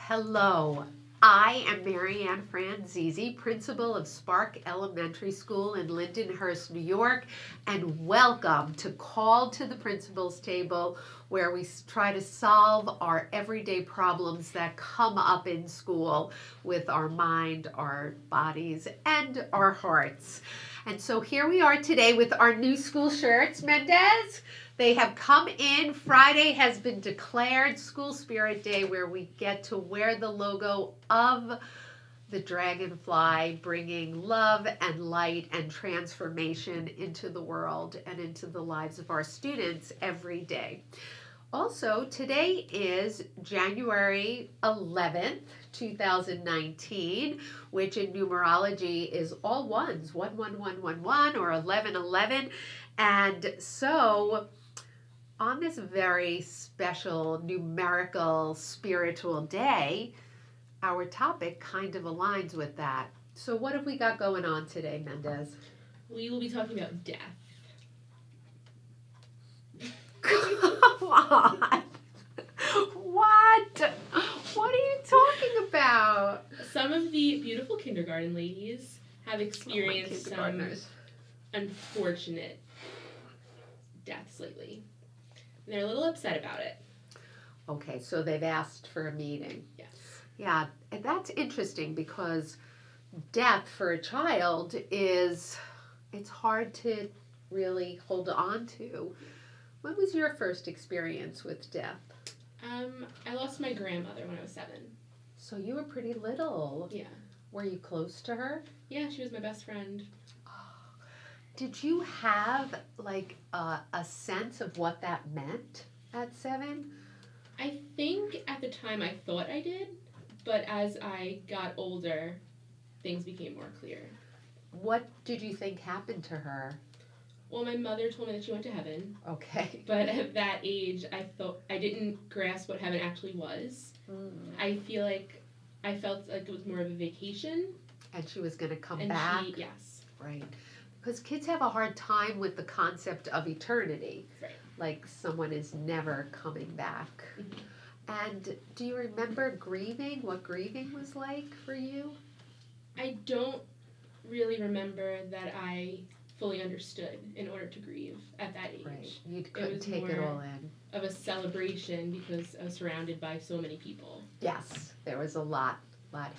Hello, I am Marianne Franzese, principal of Spark Elementary School in Lindenhurst, New York, and welcome to Call to the Principal's Table, where we try to solve our everyday problems that come up in school with our mind, our bodies, and our hearts. And so here we are today with our new school shirts, Mendez. They have come in. Friday has been declared School Spirit Day, where we get to wear the logo of the dragonfly, bringing love and light and transformation into the world and into the lives of our students every day. Also, today is January 11th, 2019, which in numerology is all ones, 11111 or 1111. And so on this very special numerical spiritual day, our topic kind of aligns with that. So what have we got going on today, Mendez? We will be talking about death. Come on. What? What are you talking about? Some of the beautiful kindergarten ladies have experienced some unfortunate deaths lately. They're a little upset about it. Okay, so they've asked for a meeting. Yes. Yeah, and that's interesting because death for a child it's hard to really hold on to. When was your first experience with death? I lost my grandmother when I was 7. So you were pretty little. Yeah. Were you close to her? Yeah, she was my best friend. Did you have like a sense of what that meant at 7? I think at the time I thought I did, but as I got older, things became more clear. What did you think happened to her? Well, my mother told me that she went to heaven. Okay. But at that age, I didn't grasp what heaven actually was. I felt like it was more of a vacation. And she was going to come back? Yes. Right. Because kids have a hard time with the concept of eternity. Right. Like someone is never coming back. Mm-hmm. And do you remember grieving? What grieving was like for you? I don't really remember that I fully understood in order to grieve at that age. Right. You couldn't take it all in. Of a celebration because I was surrounded by so many people. Yes, there was a lot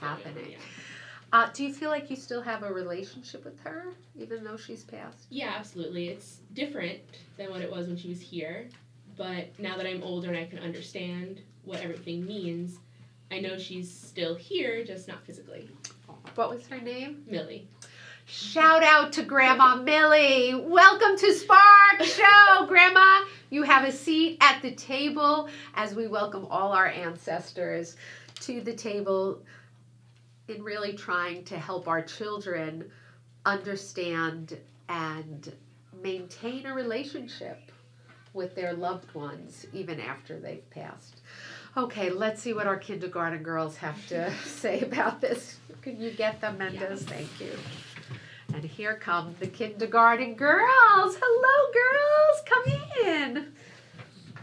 happening. Yeah. Do you feel like you still have a relationship with her, even though she's passed? Yeah, absolutely. It's different than what it was when she was here, but now that I'm older and I can understand what everything means, I know she's still here, just not physically. What was her name? Millie. Shout out to Grandma Millie. Welcome to Spark Show, Grandma. You have a seat at the table as we welcome all our ancestors to the table in really trying to help our children understand and maintain a relationship with their loved ones even after they've passed. Okay, let's see what our kindergarten girls have to say about this. Can you get them, Mendez? Yes. Thank you. And here come the kindergarten girls. Hello, girls. Come in.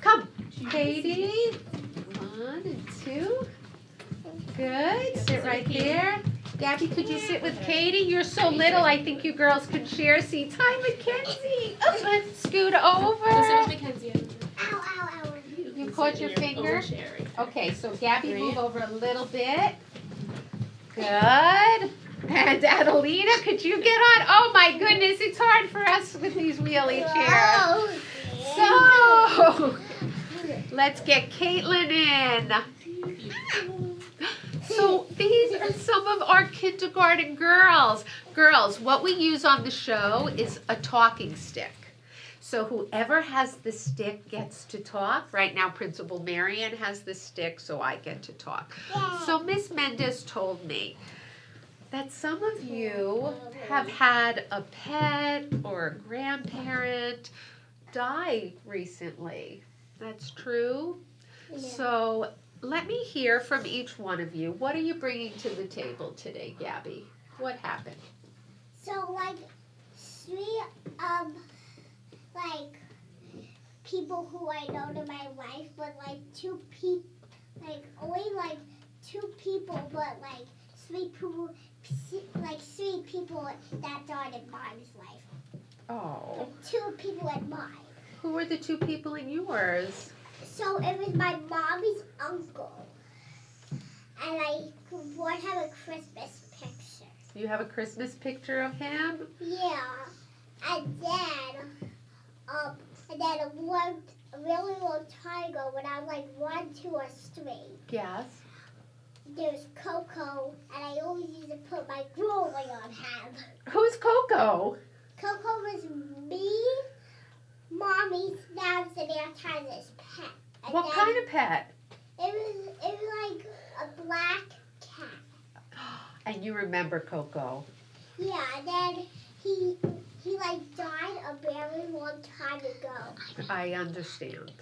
Come. Katie. 1 and 2. Good. Sit right there. Gabby, could you sit with Katie? You're so little, I think you girls could share seats. Hi, Mackenzie. Let's scoot over. This is Mackenzie. Ow, ow, ow. You caught your finger? Okay, so Gabby, move over a little bit. Good. And Adelina, could you get on? Oh my goodness, it's hard for us with these wheelie chairs. So, let's get Caitlin in. So these are some of our kindergarten girls. Girls, what we use on the show is a talking stick. So whoever has the stick gets to talk. Right now, Principal Marian has the stick, so I get to talk. So Miss Mendez told me that some of you have had a pet or a grandparent die recently. That's true? Yeah. So let me hear from each one of you. What are you bringing to the table today, Gabby? What happened? So, like, 3, people who I know in my life, but, like, 2 people, like, only, like, two people, but like sweet people that died in Mom's life. Oh. Two people in mine. Who were the two people in yours? So it was my mommy's uncle, and I want to have a Christmas picture. You have a Christmas picture of him? Yeah, and then a really long time ago, when I was like 1, 2, or 3, Yes. there's Coco, and I always used to put my jewelry on him. Who's Coco? Coco was me, Mommy's, Dad's, and Aunt Tyler's pet. And What kind of pet? It was like a black cat. And you remember Coco? Yeah, and then he like died a very long time ago. I understand.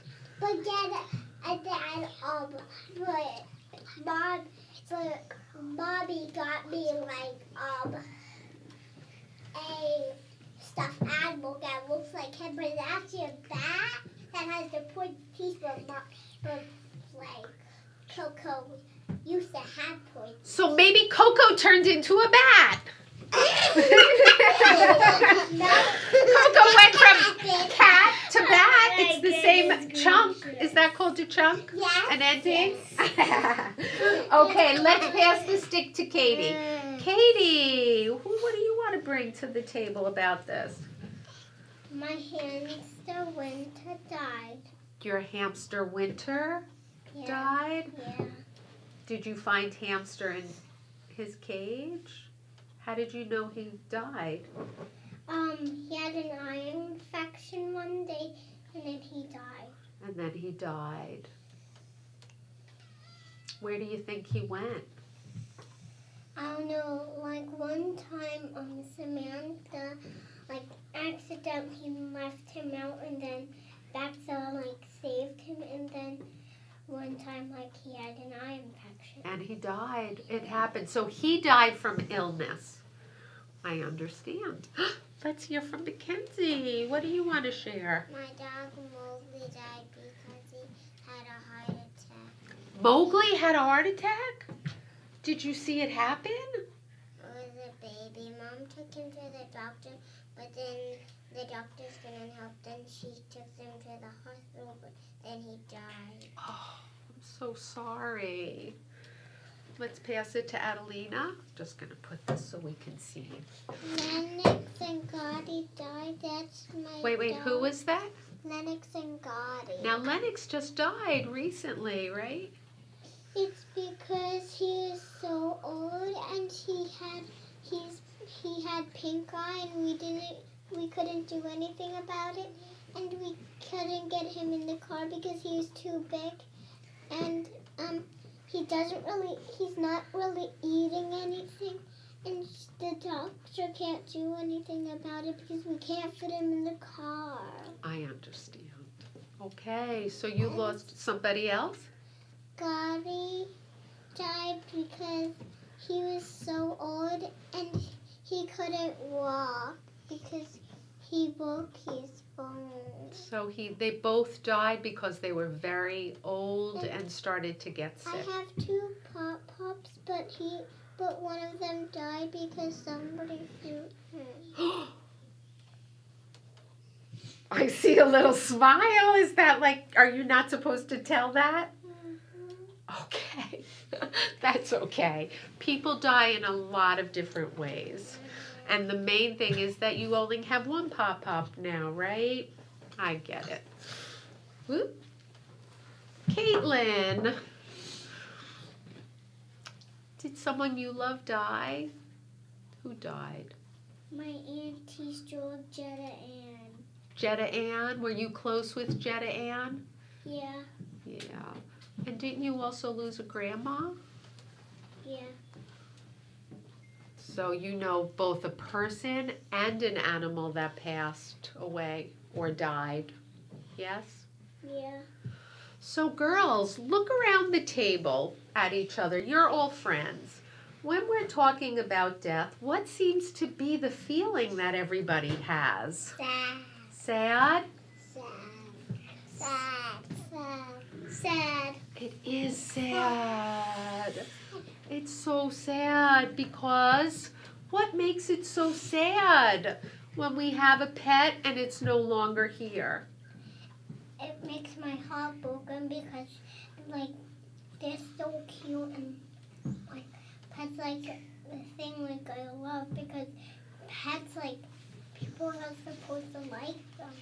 But then Mommy got me like a stuffed animal that looks like him, but it's actually a bat that has the point teeth, but like Coco used to have points. So maybe Coco turned into a bat. Coco went from cat to bat. It's the same chunk. Is that called a chunk? Yes. An ending? Okay, let's pass the stick to Katie. Katie, what do you want to bring to the table about this? My hamster Winter died. Your hamster Winter died? Yeah. Did you find Hamster in his cage? How did you know he died? He had an eye infection one day, and then he died. And then he died. Where do you think he went? I don't know, like one time Samantha accidentally left him out, and then Baxa saved him, and then one time he had an eye infection. And he died. It happened. So he died from illness. I understand. Let's hear from Mackenzie. What do you want to share? My dog Mowgli died because he had a heart attack. Mowgli had a heart attack? Did you see it happen? It was a baby. Mom took him to the doctor, but then the doctors couldn't help. Then she took him to the hospital, but then he died. Oh, I'm so sorry. Let's pass it to Adelina. Just going to put this so we can see. Lennox and Gotti died. That's my Wait, dog. who was that? Lennox and Gotti. Now, Lennox just died recently, right? It's because he is so old, and he had pink eye, and we couldn't do anything about it, and we couldn't get him in the car because he was too big, and he's not really eating anything, and the doctor can't do anything about it because we can't fit him in the car. I understand. Okay, so you lost somebody else? Gotti died because he was so old and he couldn't walk because he broke his bones. So they both died because they were very old and started to get I sick. have 2 pop-pops, but one of them died because somebody threw him. I see a little smile. Is that are you not supposed to tell that? Okay, that's okay. People die in a lot of different ways. And the main thing is that you only have 1 pop-pop now, right? I get it. Whoop. Caitlin, did someone you love die? Who died? My auntie's Jewel, Jetta Ann. Jetta Ann? Were you close with Jetta Ann? Yeah. Yeah. And didn't you also lose a grandma? Yeah. So you know both a person and an animal that passed away or died. Yes? Yeah. So girls, look around the table at each other. You're all friends. When we're talking about death, what seems to be the feeling that everybody has? Sad. Sad? Sad. Sad. Sad. Sad. It is sad. It's so sad because what makes it so sad when we have a pet and it's no longer here? It makes my heart broken because, like, they're so cute and, like, pets, like, the thing, like, I love because pets, like, people are supposed to like them.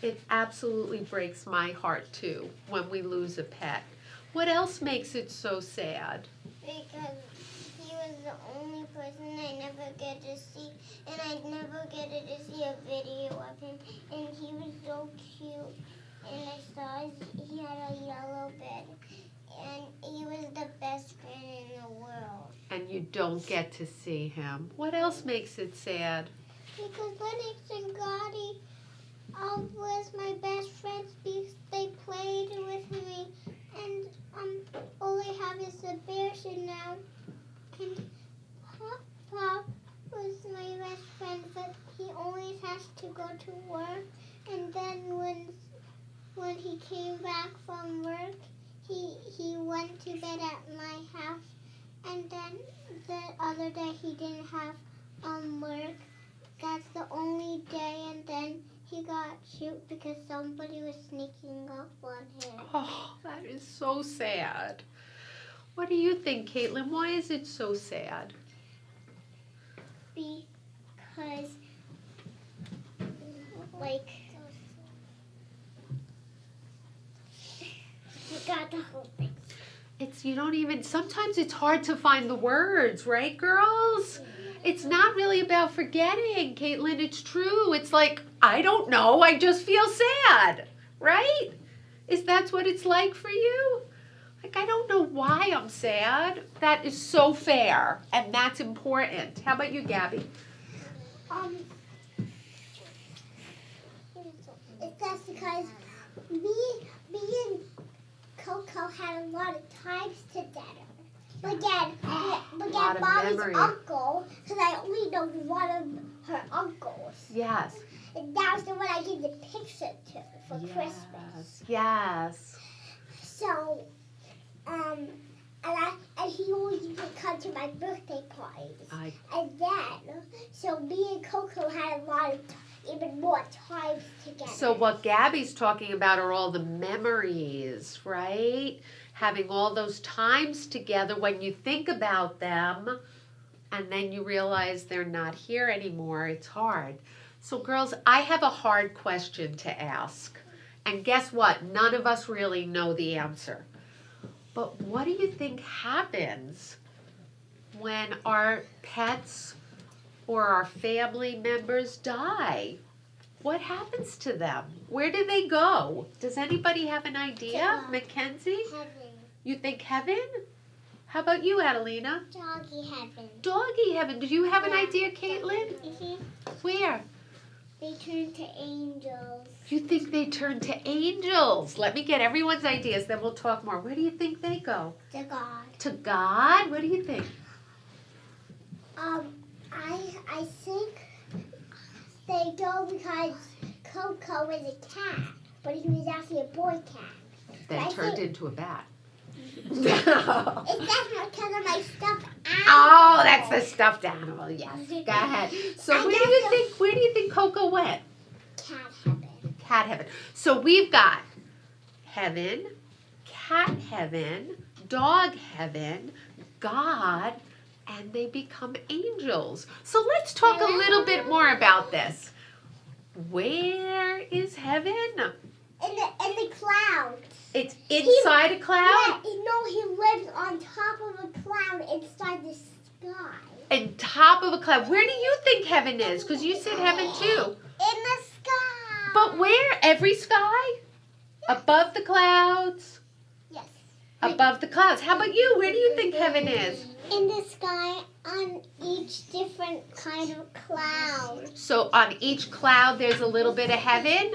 It absolutely breaks my heart too when we lose a pet. What else makes it so sad? Because he was the only person I never get to see, and I never get to see a video of him, and he was so cute, and I saw he had a yellow bed, and he was the best friend in the world. And you don't get to see him. What else makes it sad? Because Lennox and Gotti was my best friends because they played with me, and all I have is a bear suit now. And Pop was my best friend, but he always has to go to work. And then when he came back from work, he went to bed at my house. And then the other day he didn't have work. That's the only day, and then he got shoot because somebody was sneaking up on him. Oh, that is so sad. What do you think, Caitlin? Why is it so sad? Because, like, you got the whole thing. Sometimes it's hard to find the words, right, girls? It's not really about forgetting, Caitlin. It's true. It's like, I don't know. I just feel sad, right? That's what it's like for you? Like, I don't know why I'm sad. That is so fair, and that's important. How about you, Gabby? That's because me and Coco had a lot of times together. But then Mommy's uncle, because I only know one of her uncles. Yes. And that was the one I gave the picture to for Christmas. Yes. So, and he always used to come to my birthday parties. And then, so me and Coco had a lot of even more times together. So what Gabby's talking about are all the memories, right? Having all those times together when you think about them and then you realize they're not here anymore. It's hard. So girls, I have a hard question to ask. And guess what? None of us really know the answer. But what do you think happens when our pets or our family members die? What happens to them? Where do they go? Does anybody have an idea? Mackenzie? Heaven. You think heaven? How about you, Adelina? Doggy heaven. Doggy heaven. Do you have an idea, Caitlin? Mm-hmm. Where? They turn to angels. You think they turn to angels? Let me get everyone's ideas, then we'll talk more. Where do you think they go? To God. To God? What do you think? I think they go because Coco was a cat, but he was actually a boy cat. Then turned into a bat. It's definitely because of my stuffed animal. Oh, that's the stuffed animal. Yes. Go ahead. So where do you think Coco went? Cat heaven. Cat heaven. So we've got heaven, cat heaven, dog heaven, God, and they become angels. So let's talk a little bit more about this. Where is heaven? In the clouds. It's inside a cloud? Yeah, he lives on top of a cloud inside the sky. On top of a cloud. Where do you think heaven is? Because you said heaven too. In the sky. But where? Every sky? Yes. Above the clouds? Yes. Above the clouds. How about you? Where do you think heaven is? In the sky on each different kind of cloud. So on each cloud there's a little bit of heaven?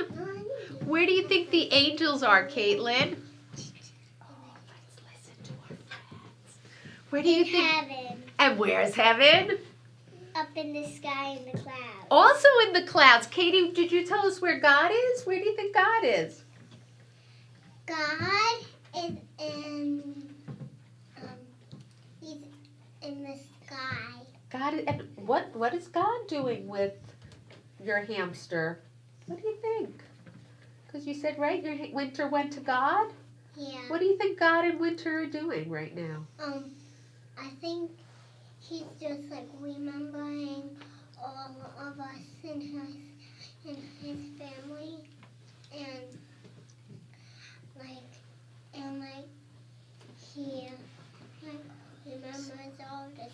Where do you think the angels are, Caitlin? Oh, let's listen to our friends. Where do you think? Heaven. And where's heaven? Up in the sky in the clouds. Also in the clouds. Katie, did you tell us where God is? Where do you think God is? God is in he's in the sky. God, and what is God doing with your hamster? What do you think? Because you said, right, your Winter went to God? Yeah. What do you think God and Winter are doing right now? I think he's just like remembering all of us in his family, and he remembers all the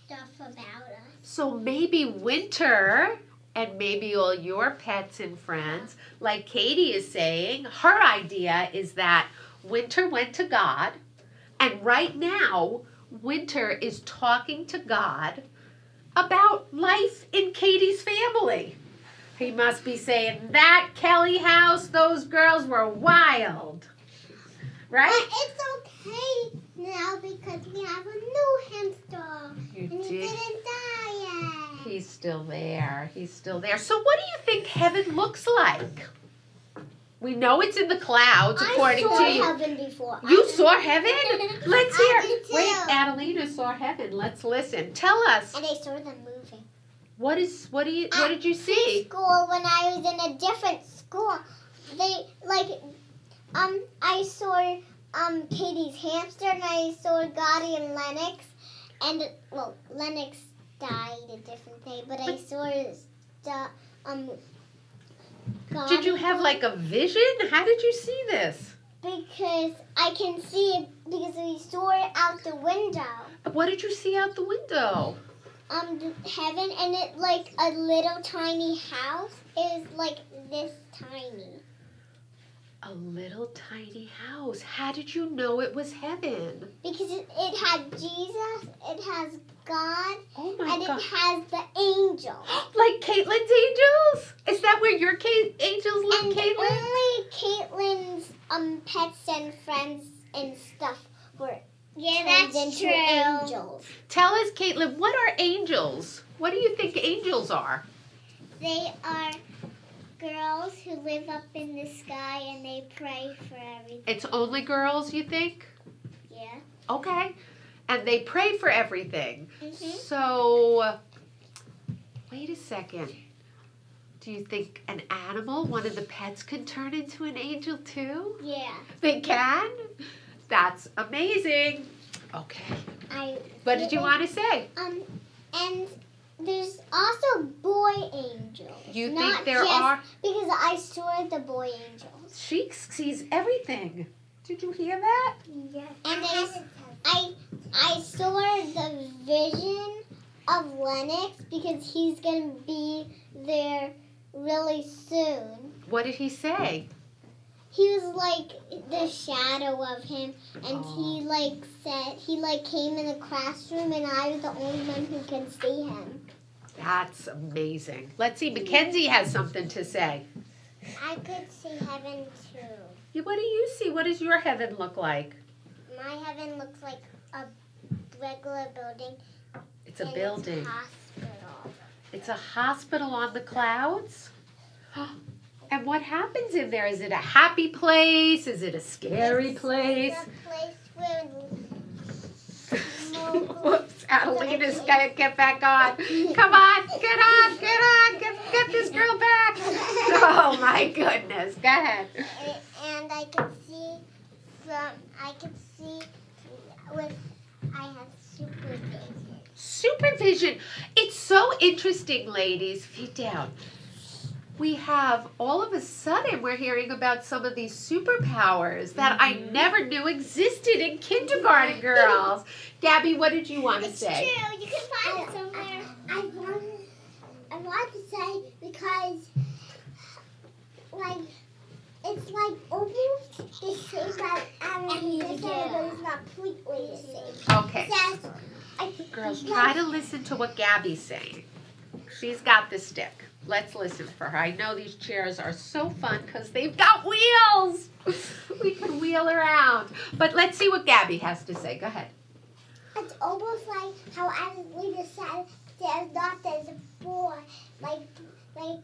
stuff about us. So maybe Winter and maybe all your pets and friends, like Katie is saying, her idea is that Winter went to God, and right now Winter is talking to God about life in Katie's family. He must be saying, that Kelly house, those girls were wild. Right? But it's okay now because we have a new hamster. You And he did. didn't die yet. He's still there. He's still there. So what do you think heaven looks like? We know it's in the clouds, according I saw to you. heaven before. You saw heaven? Let's hear. I did too. Wait, Adelina saw heaven. Let's listen. Tell us. And I saw them moving. What did you see? School when I was in a different school. I saw Katie's hamster and I saw Gotti and Lennox, and Lennox died a different day, but I saw Gotti. Did you have like a vision? How did you see this? Because I can see it because we saw it out the window. What did you see out the window? Heaven, and it like a little tiny house is like this tiny. A little tiny house. How did you know it was heaven? Because it had Jesus, it has God, Oh my and God. it has the angels. Like Caitlin's angels? Is that where your angels live, And Caitlin? only Caitlin's pets and friends and stuff were turned into angels. Tell us, Caitlin, what are angels? What do you think angels are? They are girls who live up in the sky and they pray for everything. It's only girls, you think? Yeah. Okay. And they pray for everything. Mhm. So, wait a second. Do you think an animal, one of the pets, can turn into an angel too? Yeah. They can? That's amazing. Okay. What did you want to say? And there's also boy angels. You Not think there just are? Because I saw the boy angels. She sees everything. Did you hear that? Yeah. And I saw the vision of Lennox because he's gonna be there really soon. What did he say? He was like the shadow of him, and he came in the classroom, and I was the only one who could see him. That's amazing. Let's see, Mackenzie has something to say. I could see heaven too. What do you see? What does your heaven look like? My heaven looks like a regular building. It's a and building. It's a hospital. It's a hospital on the clouds? And what happens in there? Is it a happy place? Is it a scary place? It's a place where Whoops, Adelina's got to get back on. Come on, get this girl back. Oh my goodness, go ahead. And I have supervision. Supervision. It's so interesting, ladies. Feet down. We have, all of a sudden, we're hearing about some of these superpowers that I never knew existed in kindergarten, girls. Gabby, what did you want to say? True, you can find it somewhere. I want to say because, it's like almost the same as this but it's not completely the same. Okay. Says, Girls, try to listen to what Gabby's saying. She's got the stick. Let's listen for her. I know these chairs are so fun because they've got wheels. We can wheel around. But let's see what Gabby has to say. Go ahead. It's almost like how Adelina said there's a boy, like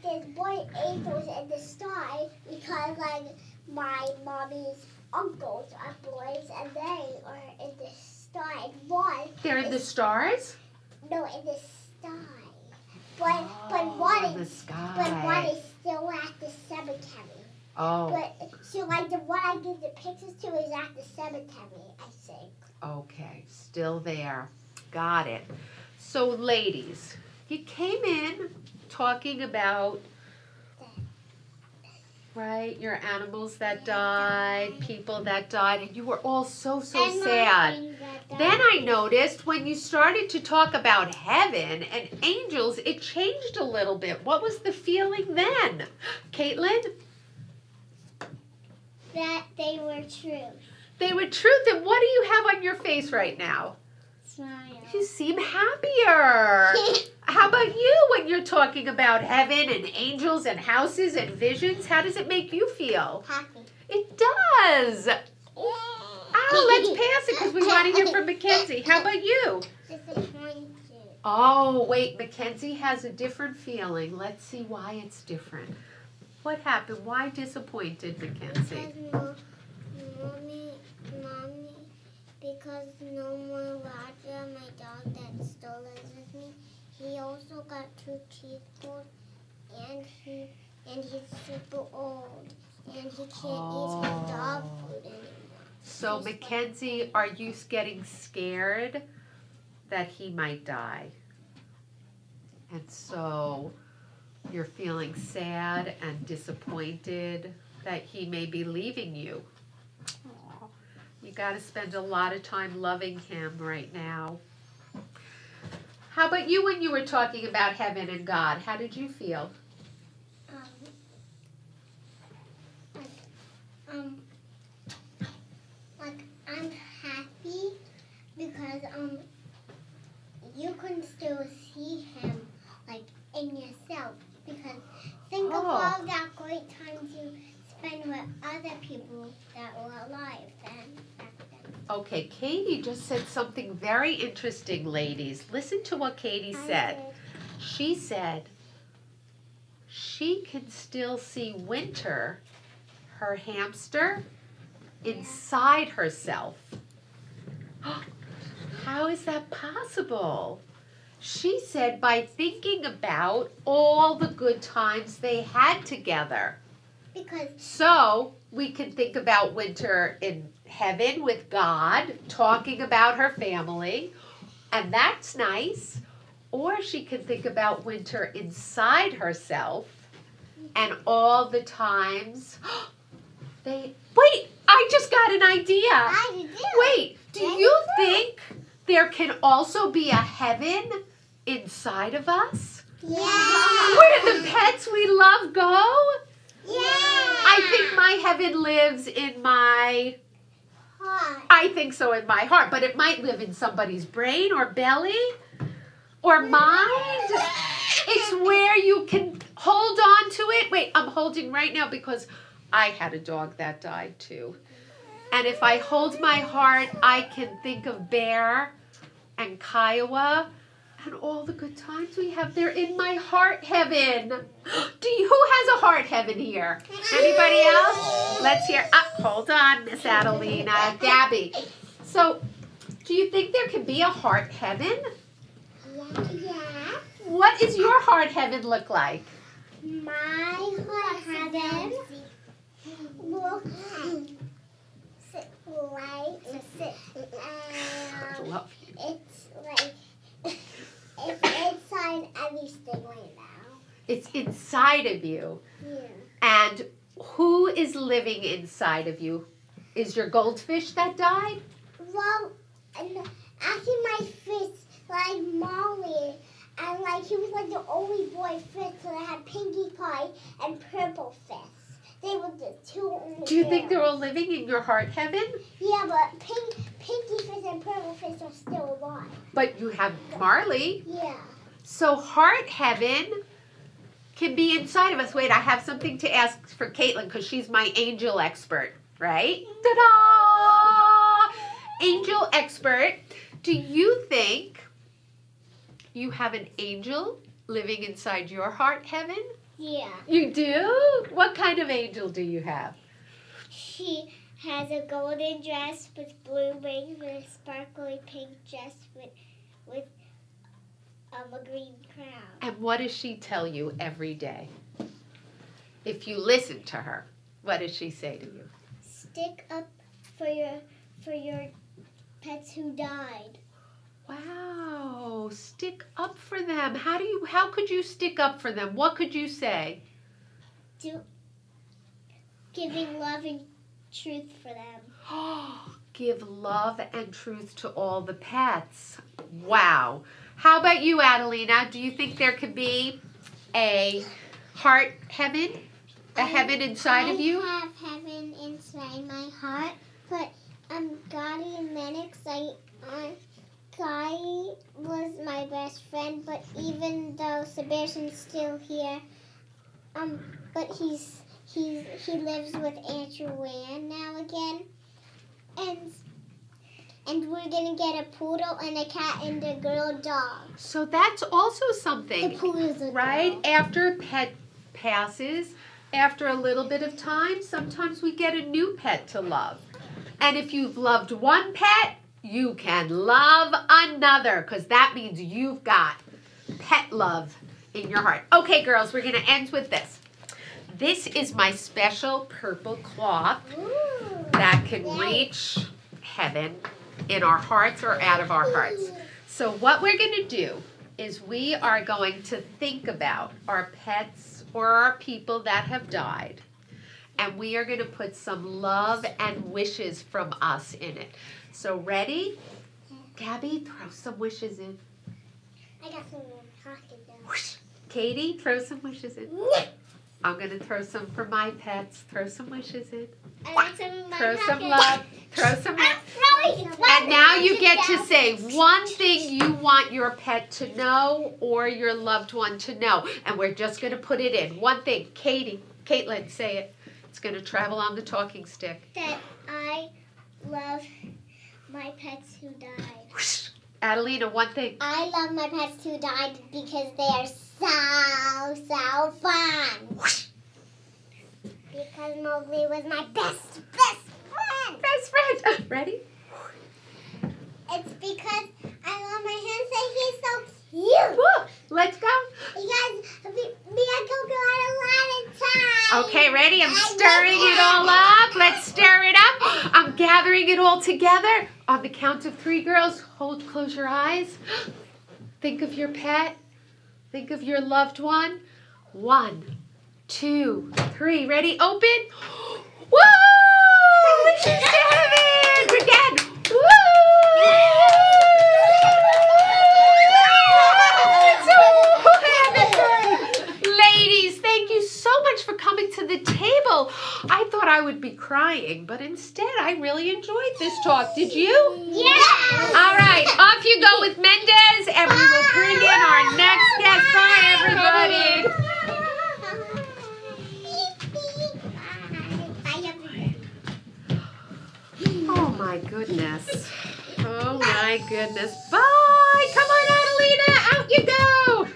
there's boy angels in the sky because my mommy's uncles are boys, and they are in the sky. And one They're in the stars? no, in the sky. But one in the is sky. still at the cemetery. Oh, But so like the one I give the pictures to is at the cemetery, I think. okay. Still there. Got it. So, ladies, you came in talking about, right, your animals that died, people that died, and you were all so And sad. my that Then I noticed when you started to talk about heaven and angels, it changed a little bit. What was the feeling then? Caitlin? that they were true. They were truth. And what do you have on your face right now? Smile. You seem happier. How about you when you're talking about heaven and angels and houses and visions? How does it make you feel? Happy. It does. Oh, let's pass it because we want to hear from Mackenzie. How about you? Disappointed. Oh, wait, Mackenzie has a different feeling. Let's see why it's different. What happened? Why disappointed, Mackenzie? Because mommy, because no more Roger, my dog that still lives with me, he also got 2 teeth pulled, and he's super old, and he can't eat his dog food anymore. So, Mackenzie, are you getting scared that he might die? And so you're feeling sad and disappointed that he may be leaving you. Aw, you got to spend a lot of time loving him right now. How about you when you were talking about heaven and God? How did you feel? Like I'm happy because you can still see him like in yourself, because think of all that great times you spend with other people that were alive then back then. Okay, Katie just said something very interesting, ladies. Listen to what Katie said. She said she can still see Winter, her hamster, inside herself. How is that possible? She said by thinking about all the good times they had together. Because So we can think about Winter in heaven with God, talking about her family, and that's nice. Or she can think about Winter inside herself and all the times Wait, I just got an idea. I do. Wait, do you think there can also be a heaven inside of us? Yeah. Where the pets we love go? Yeah. I think my heaven lives in my, Heart. I think so, in my heart, but it might live in somebody's brain or belly or mind. It's where you can hold on to it. Wait, I'm holding right now because I had a dog that died too. And if I hold my heart, I can think of Bear and Kiowa and all the good times we have there in my heart heaven. Who has a heart heaven here? Anybody else? Let's hear. Hold on, Miss Adelina. Gabby. So, do you think there can be a heart heaven? Yeah. What does your heart heaven look like? My heart heaven looks I love you. it's like it's inside everything right now. It's inside of you. Yeah. And who is living inside of you? Is your goldfish that died? Well, and actually my fish, like Molly, and like he was like the only boy fish, so I had Pinkie Pie and Purple Fish. They were the 2 only. Do you think they're girls. all living in your heart heaven? Yeah, but Pinkie Fish and Purple Fish are still alive. But you have Marley. Yeah. So heart heaven can be inside of us. Wait, I have something to ask for Caitlin because she's my angel expert, right? Ta-da! Angel expert. Do you think you have an angel living inside your heart heaven? Yeah. You do? What kind of angel do you have? She has a golden dress with blue wings and a sparkly pink dress with a green crown. And what does she tell you every day? If you listen to her, what does she say to you? Stick up for your pets who died. Wow, stick up for them. How could you stick up for them? What could you say? Giving love and truth for them. Give love and truth to all the pets. Wow. How about you, Adelina? Do you think there could be a heart heaven? A heaven inside of you? I have heaven inside my heart, but Gotti and Lennox, Gotti was my best friend, but even though Sebastian's still here, but he lives with Aunt Joanne now again, and we're gonna get a poodle and a cat and a girl dog. So that's also something, The poodle's a right? girl. After a pet passes, after a little bit of time, sometimes we get a new pet to love. And if you've loved one pet, you can love another, because that means you've got pet love in your heart. Okay, girls, we're going to end with this. This is my special purple cloth that can reach heaven in our hearts or out of our hearts. So what we're going to do is we are going to think about our pets or our people that have died. And we are going to put some love and wishes from us in it. So ready? Gabby, throw some wishes in. I got some talking down. Whoosh. Katie, throw some wishes in. I'm going to throw some for my pets. Throw some wishes in. I got some in my Throw some pocket. love. Throw some love. I'm throwing And now you get to say one thing you want your pet to know or your loved one to know. And we're just going to put it in. One thing. Caitlin, say it. It's going to travel on the talking stick. that I love my pets who died. Whoosh. Adelina, one thing. I love my pets who died because they are so fun. Whoosh. Because Mowgli was my best friend. Best friend. Ready? It's because I love my hands and he's so cute. Woo. Let's go. Because me and Coco had a lot of time. Okay, ready? I'm stirring it all up. Let's stir it up. I'm gathering it all together. On the count of 3, girls, close your eyes. Think of your pet. Think of your loved one. 1, 2, 3. Ready? Open. Woo! Wishes to heaven. Again. Woo! Ladies, thank you so much for coming to the table. I thought I would be crying, but instead I really enjoyed this talk. Did you? Yeah. All right, off you go with Mendez, and we will bring in our next guest. Bye, everybody. Oh, my goodness. Oh, my goodness. Bye. Come on, Adelina. Out you go.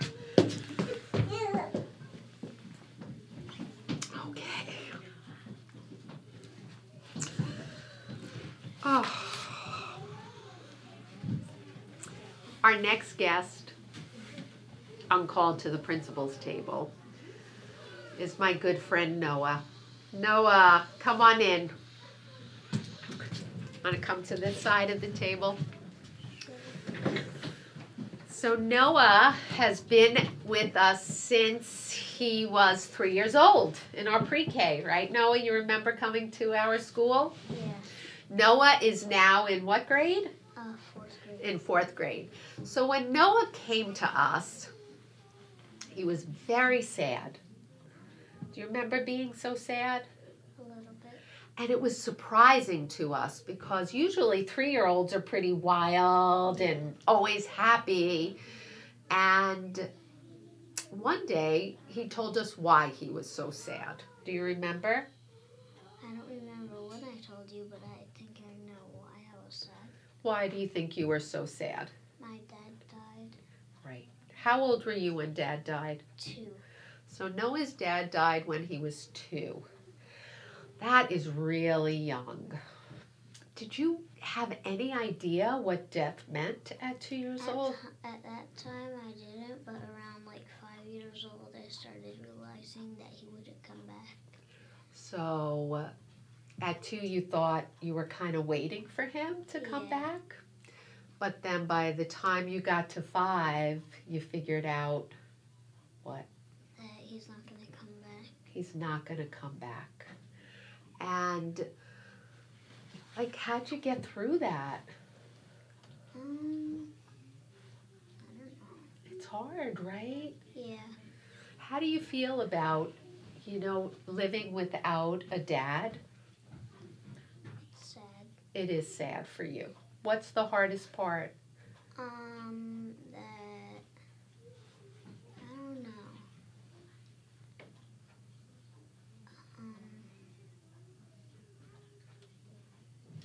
Okay. Oh. Our next guest on Call to the Principal's Table is my good friend Noah. Noah, come on in. Want to come to this side of the table? So Noah has been with us since he was 3 years old in our pre-K, right? Noah, you remember coming to our school? Yeah. Noah is now in what grade? 4th grade. In 4th grade. So when Noah came to us, he was very sad. Do you remember being so sad? A little bit. And it was surprising to us because usually 3-year-olds are pretty wild and always happy. And one day he told us why he was so sad. Do you remember? I don't remember what I told you, but I think I know why I was sad. Why do you think you were so sad? My dad died. Right. How old were you when Dad died? 2. So Noah's dad died when he was 2. That is really young. Did you have any idea what death meant at 2 years old? At that time, I didn't, but around like 5 years old, I started realizing that he wouldn't come back. So at 2, you thought you were kind of waiting for him to come Yeah. back? But then by the time you got to 5, you figured out what? That he's not going to come back. He's not going to come back. And, like, how'd you get through that? I don't know. It's hard, right? Yeah. How do you feel about, living without a dad? Sad. It is sad for you. What's the hardest part? That I don't know.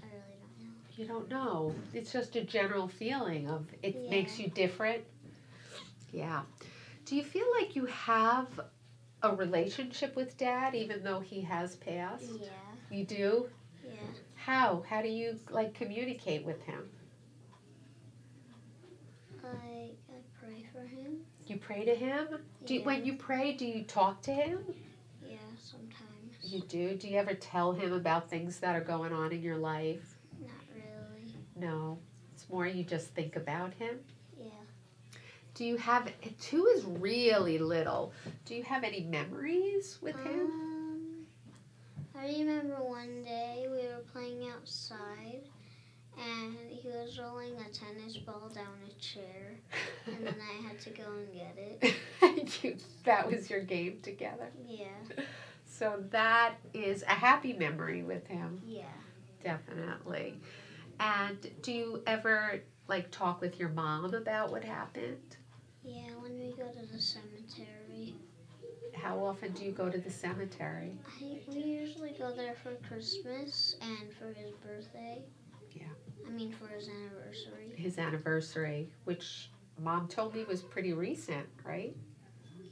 I really don't know. You don't know. It's just a general feeling of it Yeah. makes you different. Yeah. Do you feel like you have a relationship with Dad even though he has passed? Yeah. You do? Yeah. How? How do you communicate with him? I pray for him. You pray to him? When you pray, do you talk to him? Yeah, sometimes. You do? Do you ever tell him about things that are going on in your life? Not really. No. It's more you just think about him? Yeah. Do you have, 2 is really little. Do you have any memories with him? I remember one day we were playing outside and he was rolling a tennis ball down a chair and then I had to go and get it. That was your game together. Yeah. So that is a happy memory with him, Yeah. definitely. And do you ever talk with your mom about what happened? Yeah, when we go to the cemetery. How often do you go to the cemetery? We usually go there for Christmas and for his birthday. Yeah. I mean for his anniversary. His anniversary, which Mom told me was pretty recent, right?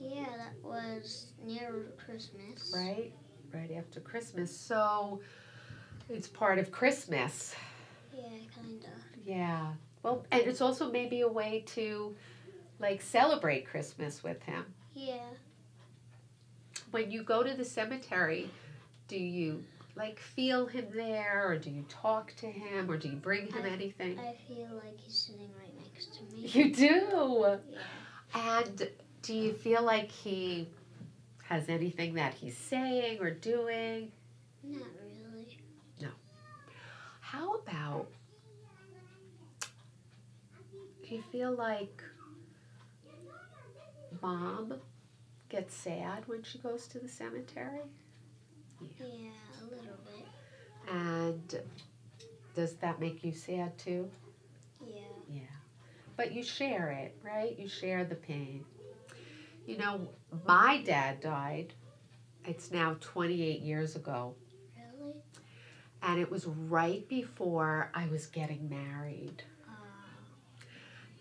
Yeah, that was near Christmas. Right after Christmas. So it's part of Christmas. Yeah, kinda. Yeah. Well, and it's also maybe a way to celebrate Christmas with him. Yeah. When you go to the cemetery, do you feel him there, or do you talk to him, or do you bring him anything? I feel like he's sitting right next to me. You do. Yeah. And do you feel like he has anything that he's saying or doing? Not really. How about, do you feel like Mom gets sad when she goes to the cemetery? Yeah, a little bit. And does that make you sad too? Yeah. Yeah. But you share it, right? You share the pain. My dad died, it's now 28 years ago. Really? And it was right before I was getting married.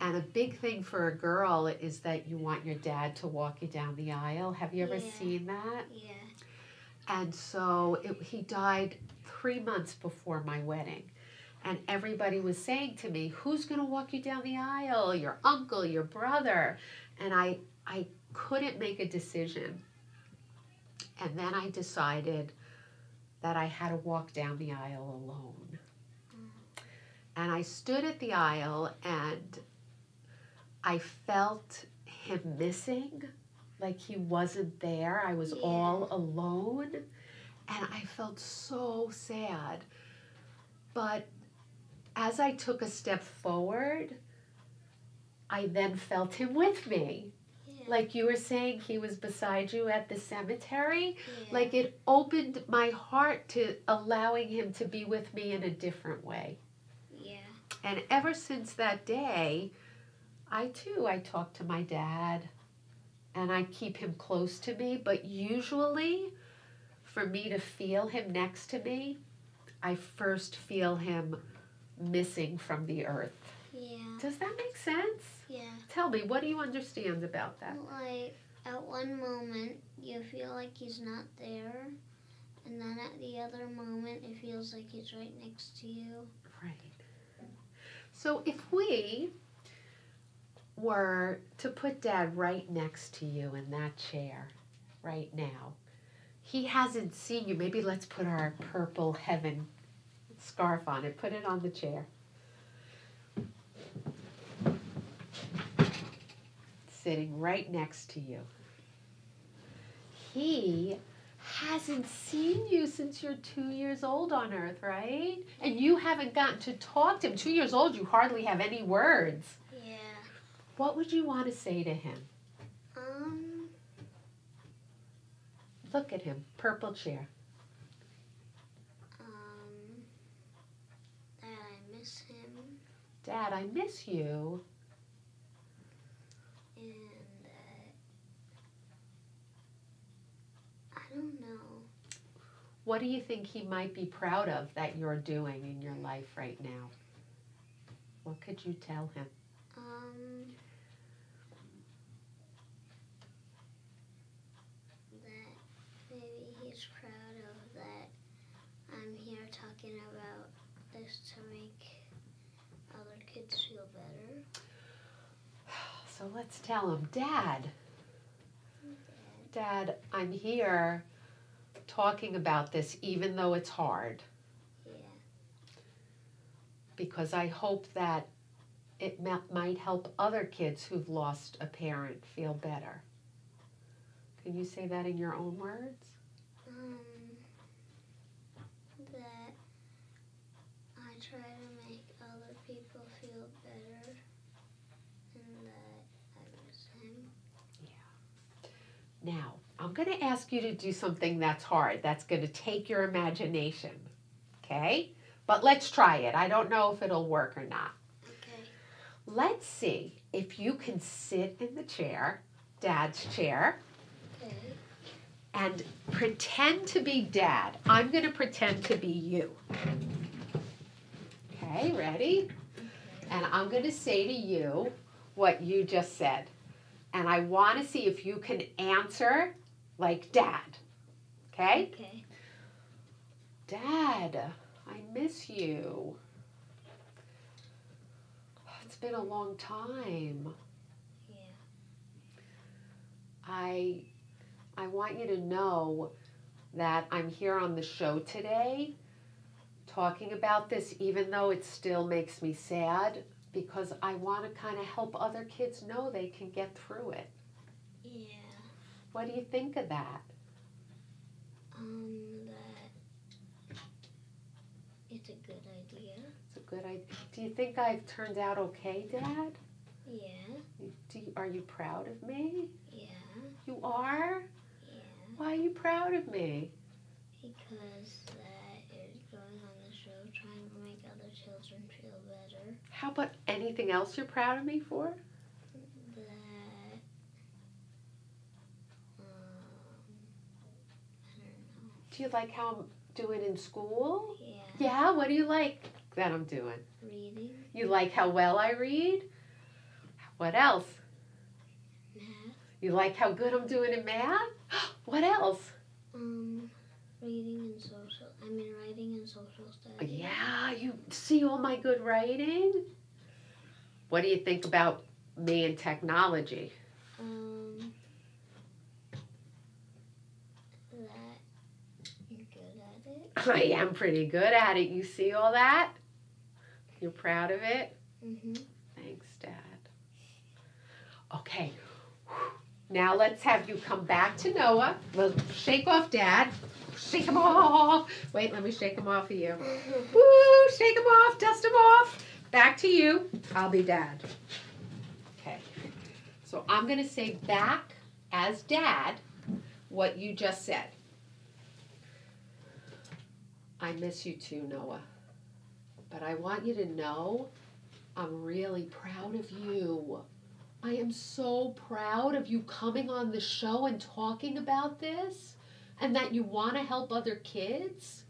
And a big thing for a girl is that you want your dad to walk you down the aisle. Have you ever Yeah. seen that? Yeah. And so he died 3 months before my wedding. And everybody was saying to me, who's going to walk you down the aisle? Your uncle, your brother. And I couldn't make a decision. And then I decided that I had to walk down the aisle alone. And I stood at the aisle and I felt him missing, like he wasn't there. I was all alone, and I felt so sad. But as I took a step forward, I then felt him with me. Yeah. Like you were saying, he was beside you at the cemetery. Yeah. Like it opened my heart to allowing him to be with me in a different way. Yeah. And ever since that day, I talk to my dad and I keep him close to me, but usually for me to feel him next to me, I first feel him missing from the earth. Yeah. Does that make sense? Yeah. Tell me, what do you understand about that? Like, at one moment, you feel like he's not there, and then at the other moment, it feels like it's right next to you. Right. So if we were to put Dad right next to you in that chair right now, he hasn't seen you. Maybe let's put our purple heaven scarf on it. Put it on the chair. Sitting right next to you. He hasn't seen you since you're 2 years old on Earth, right? And you haven't gotten to talk to him. 2 years old, you hardly have any words. Yeah. What would you want to say to him? Look at him, purple chair. That I miss him. Dad, I miss you. And that I don't know. What do you think he might be proud of that you're doing in your life right now? What could you tell him? That maybe he's proud of that I'm here talking about this to make other kids feel better. So let's tell him, Dad, I'm here talking about this even though it's hard. Yeah. Because I hope that it might help other kids who've lost a parent feel better. Can you say that in your own words? That I try to make other people feel better and that I miss him. Now, I'm going to ask you to do something that's hard. That's going to take your imagination, okay? But let's try it. I don't know if it'll work or not. Okay. Let's see if you can sit in the chair, Dad's chair, Okay. and pretend to be Dad. I'm going to pretend to be you. Okay, ready? And I'm going to say to you what you just said. And I want to see if you can answer like Dad. Okay? Okay. Dad, I miss you. It's been a long time. Yeah. I want you to know that I'm here on the show today talking about this, even though it still makes me sad, because I want to kind of help other kids know they can get through it. Yeah. What do you think of that? That it's a good idea. It's a good idea. Do you think I've turned out okay, Dad? Yeah. Are you proud of me? Yeah. You are? Yeah. Why are you proud of me? Because that is going on the show trying to make other children feel better. How about anything else you're proud of me for? That I don't know. Do you like how I'm doing in school? Yeah. Yeah, what do you like that I'm doing? Reading. You like how well I read? What else? Math. You like how good I'm doing in math? What else? Writing and social studies. Yeah, you see all my good writing? What do you think about me and technology? That you're good at it. I am pretty good at it. You see all that? You're proud of it? Mm-hmm. Thanks, Dad. Okay. Now let's have you come back to Noah. We'll shake off Dad. Shake him off. Wait, let me shake him off of you. Woo, shake him off, dust him off. Back to you. I'll be Dad. Okay. So I'm going to say back as Dad what you just said. I miss you too, Noah. But I want you to know I'm really proud of you. I am so proud of you coming on the show and talking about this, and that you want to help other kids.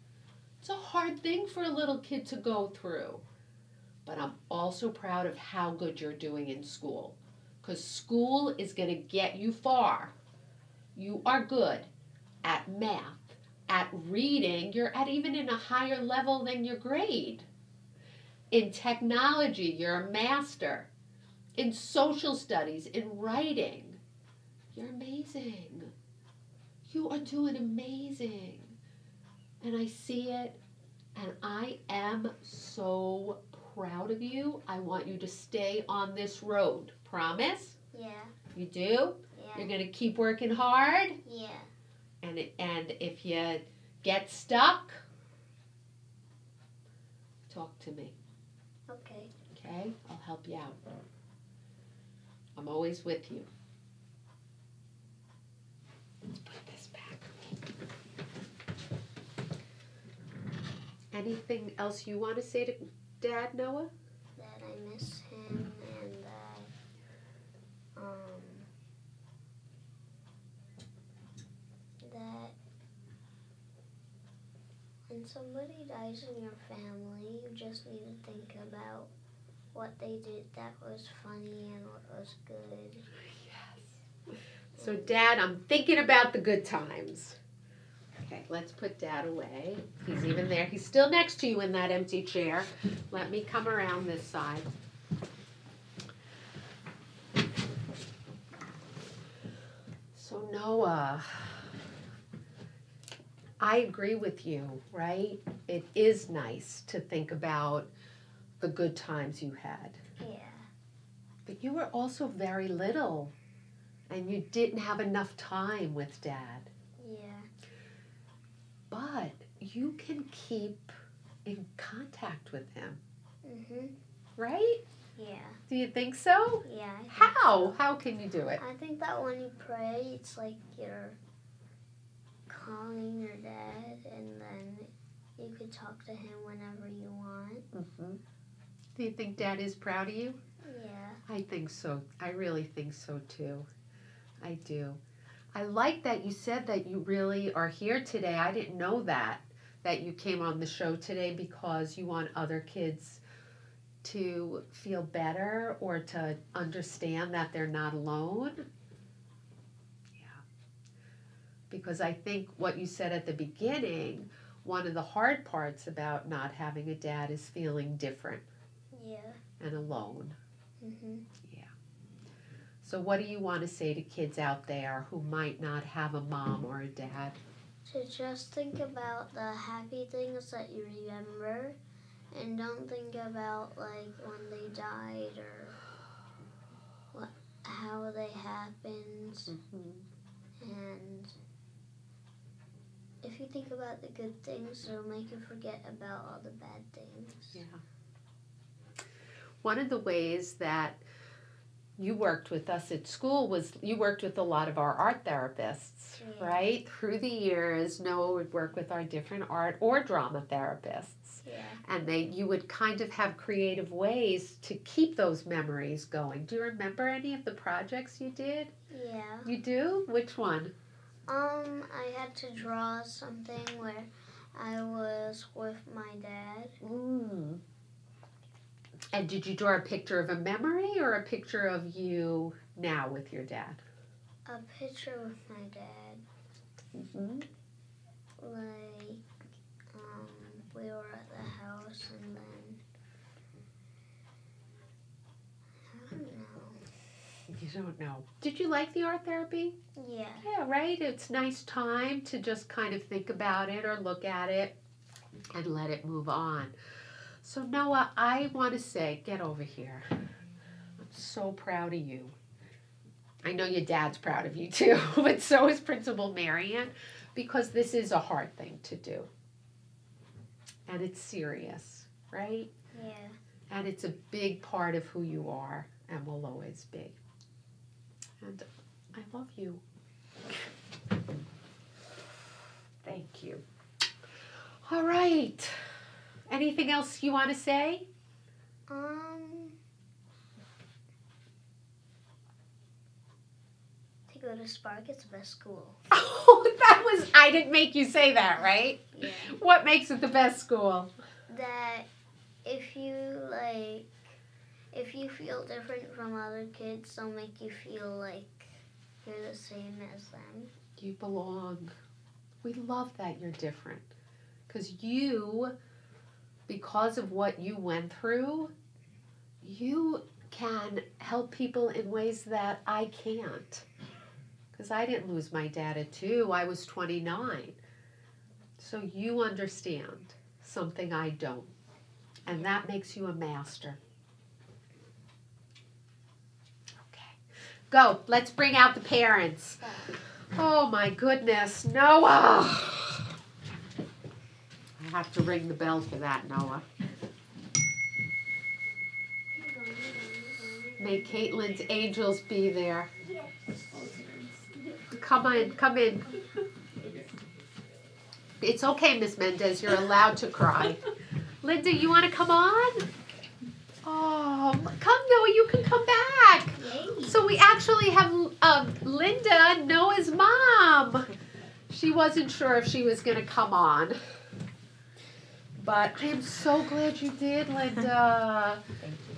It's a hard thing for a little kid to go through. But I'm also proud of how good you're doing in school, because school is going to get you far. You are good at math at reading, you're at even in a higher level than your grade. In technology, you're a master. In social studies, in writing, you're amazing. You are doing amazing. And I see it, and I am so proud of you. I want you to stay on this road. Promise? Yeah. You do? Yeah. You're going to keep working hard? Yeah. And if you get stuck, talk to me. Okay. Okay? I'll help you out. I'm always with you. Let's put this back. Anything else you want to say to Dad, Noah? That I miss him and that when somebody dies in your family, you just need to think about what they did that was funny and what was good. Yes. So, Dad, I'm thinking about the good times. Okay, let's put Dad away. He's even there. He's still next to you in that empty chair. Let me come around this side. So, Noah, I agree with you, right? It is nice to think about the good times you had. Yeah. But you were also very little, and you didn't have enough time with Dad. Yeah. But you can keep in contact with him, Mhm. right? Yeah. Do you think so? Yeah. I think How? so. How can you do it? I think that when you pray, it's like you're calling your dad, and then you could talk to him whenever you want. Mm-hmm. Do you think Dad is proud of you? Yeah. I think so. I really think so too. I do. I like that you said that you really are here today. I didn't know that you came on the show today because you want other kids to feel better or to understand that they're not alone. Yeah. Because I think what you said at the beginning, one of the hard parts about not having a dad is feeling different Yeah. and alone. Mhm. So what do you want to say to kids out there who might not have a mom or a dad? To just think about the happy things that you remember, and don't think about like when they died or how they happened. Mm-hmm. And if you think about the good things, it'll make you forget about all the bad things. Yeah. One of the ways that you worked with us at school was you worked with a lot of our art therapists, Yeah. right? Through the years, Noah would work with our different art or drama therapists. Yeah. And you would kind of have creative ways to keep those memories going. Do you remember any of the projects you did? Yeah. You do? Which one? I had to draw something where I was with my dad. Mm. And did you draw a picture of a memory or a picture of you now with your dad? A picture with my dad. Mm-hmm. Like, we were at the house and then, I don't know. You don't know. Did you like the art therapy? Yeah. Yeah, right? It's nice time to just kind of think about it or look at it and let it move on. So Noah, I want to say, get over here. I'm so proud of you. I know your dad's proud of you too, but so is Principal Marianne, because this is a hard thing to do. And it's serious, right? Yeah. And it's a big part of who you are and will always be. And I love you. Thank you. All right. Anything else you want to say? To go to Spark, it's the best school. Oh, I didn't make you say that, right? Yeah. What makes it the best school? That if you feel different from other kids, they'll make you feel like you're the same as them. You belong. We love that you're different. Because you, because of what you went through, you can help people in ways that I can't. Because I didn't lose my dad at 2, I was 29. So you understand something I don't. And that makes you a master. Okay. Go, let's bring out the parents. Oh my goodness, Noah! I have to ring the bell for that, Noah. May Caitlin's angels be there. Come in, come in. It's okay, Miss Mendez, you're allowed to cry. Linda, you want to come on? Oh, come, Noah, you can come back. Yay. So we actually have Linda, Noah's mom. She wasn't sure if she was going to come on. But I am so glad you did, Linda.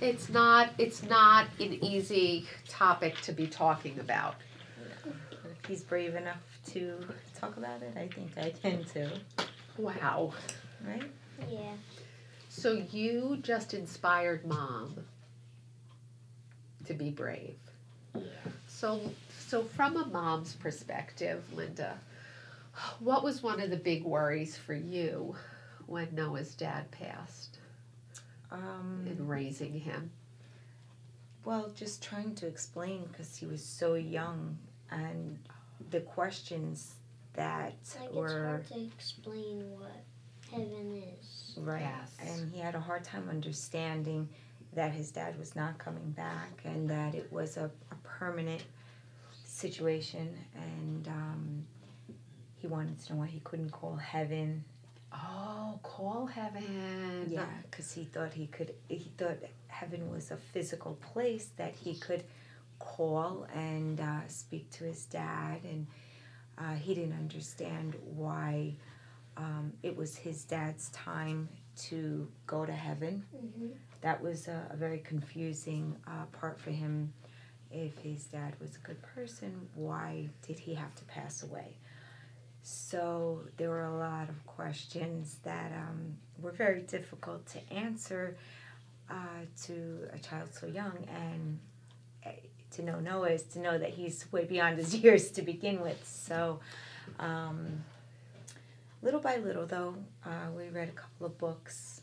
It's not an easy topic to be talking about. If he's brave enough to talk about it, I think I can too. Wow. Right? Yeah. So you just inspired Mom to be brave. So from a mom's perspective, Linda, what was one of the big worries for you when Noah's dad passed in raising him? Well, just trying to explain because he was so young and the questions that Like it's were hard to explain what heaven is. right. Yes. And he had a hard time understanding that his dad was not coming back and that it was a permanent situation, and he wanted to know why he couldn't call heaven. Oh, call heaven. Yeah, because he thought heaven was a physical place that he could call and speak to his dad, and he didn't understand why it was his dad's time to go to heaven. Mm-hmm. That was a very confusing part for him. If his dad was a good person, why did he have to pass away? So there were a lot of questions that were very difficult to answer to a child so young, and to know Noah is to know that he's way beyond his years to begin with. So little by little, though, we read a couple of books,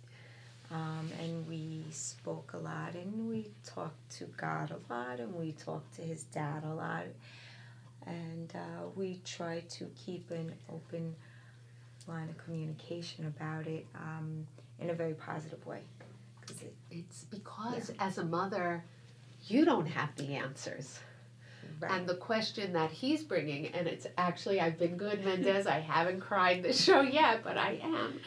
and we spoke a lot, and we talked to God a lot, and we talked to his dad a lot. And we try to keep an open line of communication about it in a very positive way. It's because as a mother, you don't have the answers. Right. And the question that he's bringing, and it's actually, I've been good, Mendez, I haven't cried this show yet, but I am.